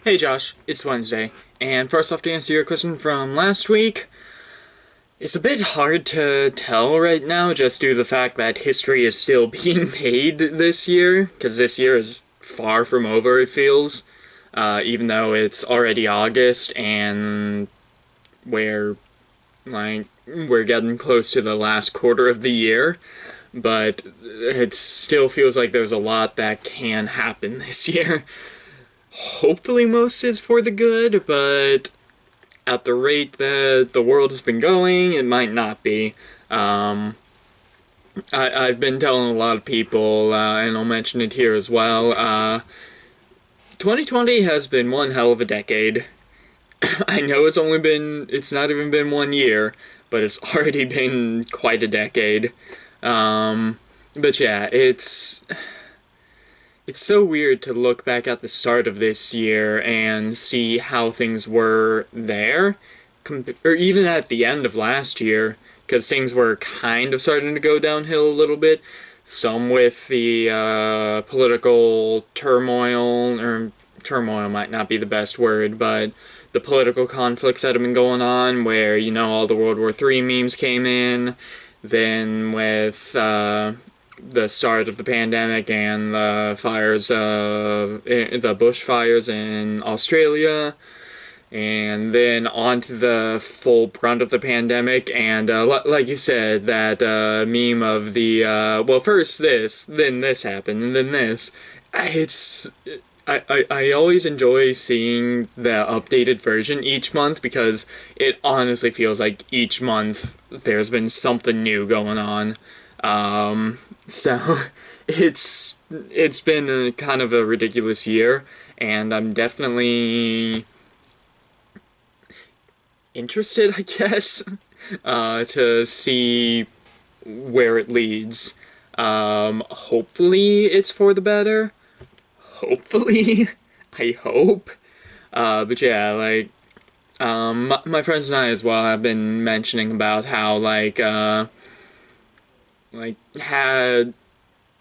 Hey Josh, it's Wednesday, and first off, to answer your question from last week, it's a bit hard to tell right now just due to the fact that history is still being made this year, because this year is far from over, it feels, even though it's already August and we're, we're getting close to the last quarter of the year, but it still feels like there's a lot that can happen this year. Hopefully most is for the good, but at the rate that the world has been going, it might not be. I've been telling a lot of people, and I'll mention it here as well, 2020 has been one hell of a decade. I know it's not even been 1 year, but it's already been quite a decade. But yeah, it's so weird to look back at the start of this year and see how things were there, or even at the end of last year, because things were kind of starting to go downhill a little bit. Some with the political turmoil, or turmoil might not be the best word, but the political conflicts that have been going on, where, all the World War III memes came in, then with the start of the pandemic and the fires, the bushfires in Australia, and then on to the full brunt of the pandemic, and like you said, that meme of the, well, first this, then this happened, and then this. It's I always enjoy seeing the updated version each month because it honestly feels like each month there's been something new going on. So it's been a kind of a ridiculous year, and I'm definitely interested, I guess, to see where it leads. Hopefully it's for the better. Hopefully, I hope. But yeah, my friends and I as well have been mentioning about how, had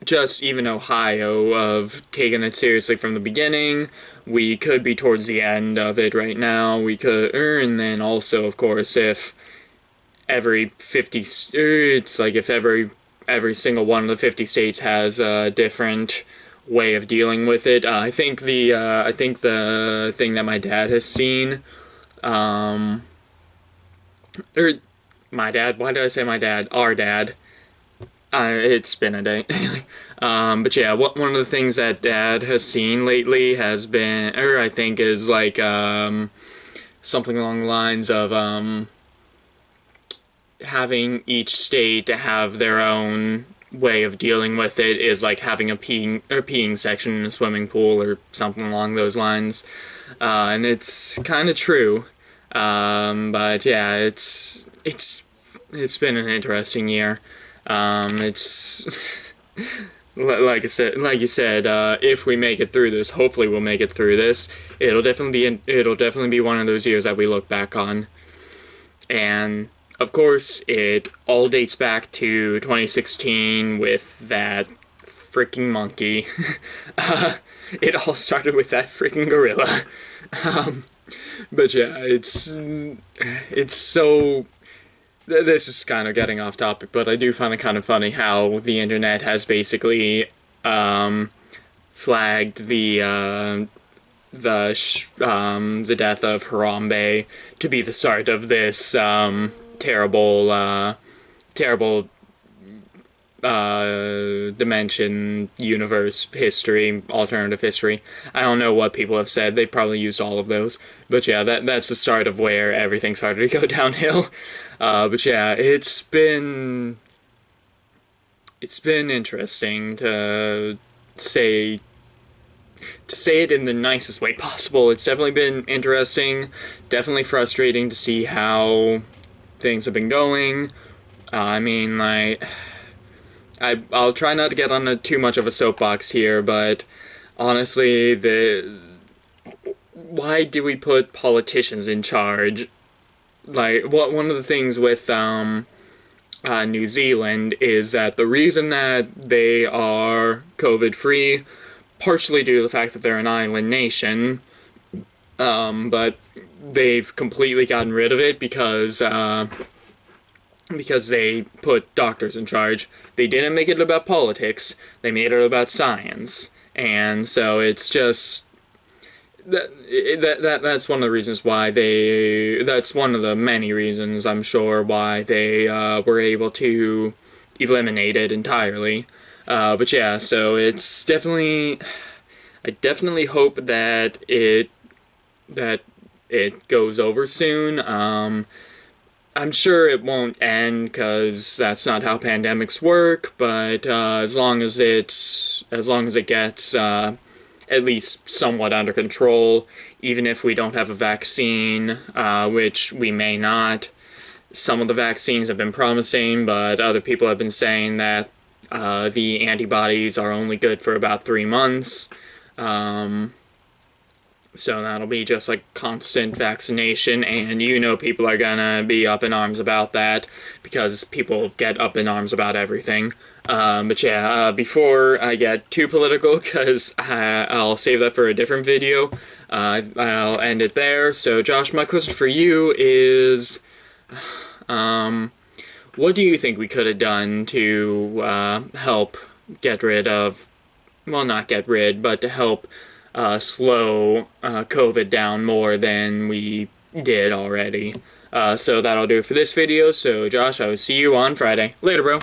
just even Ohio of taking it seriously from the beginning. We could be towards the end of it right now. We could, and then also, of course, if every 50, it's like if every single one of the 50 states has a different way of dealing with it. I think the thing that my dad has seen, or my dad. Why did I say my dad? Our dad. It's been a day. But yeah, one of the things that Dad has seen lately has been, or I think is something along the lines of having each state to have their own way of dealing with it is like having a peeing section in a swimming pool or something along those lines, and it's kind of true. But yeah, it's been an interesting year. It's like you said, if we make it through this, hopefully we'll make it through this. It'll definitely be one of those years that we look back on, and of course, it all dates back to 2016 with that freaking monkey. uh, it all started with that freaking gorilla. Um, but yeah, it's so. This is kind of getting off topic, but I do find it kind of funny how the internet has basically um, flagged the death of Harambe to be the start of this terrible terrible dimension, universe, history, alternative history. I don't know what people have said. They've probably used all of those. But yeah, that's the start of where everything started to go downhill. But yeah, it's been interesting say to say it in the nicest way possible. It's definitely been interesting, definitely frustrating to see how things have been going. I mean, I'll try not to get on too much of a soapbox here, but honestly, why do we put politicians in charge? One of the things with New Zealand is that the reason that they are COVID free, partially due to the fact that they're an island nation, but they've completely gotten rid of it because they put doctors in charge. They didn't make it about politics, they made it about science. And so it's just that's one of the reasons why that's one of the many reasons, I'm sure, why they were able to eliminate it entirely. But yeah, so it's definitely, I definitely hope that it goes over soon. I'm sure it won't end because that's not how pandemics work. But as long as it gets at least somewhat under control, even if we don't have a vaccine, which we may not. Some of the vaccines have been promising, but other people have been saying that the antibodies are only good for about 3 months. So that'll be just like constant vaccination, and people are gonna be up in arms about that because people get up in arms about everything. But yeah, before I get too political, because I'll save that for a different video, I'll end it there. So Josh, my question for you is, what do you think we could have done to help get rid of, well, not get rid, but to help slow COVID down more than we did already? So that'll do it for this video. So Josh, I will see you on Friday. Later, bro.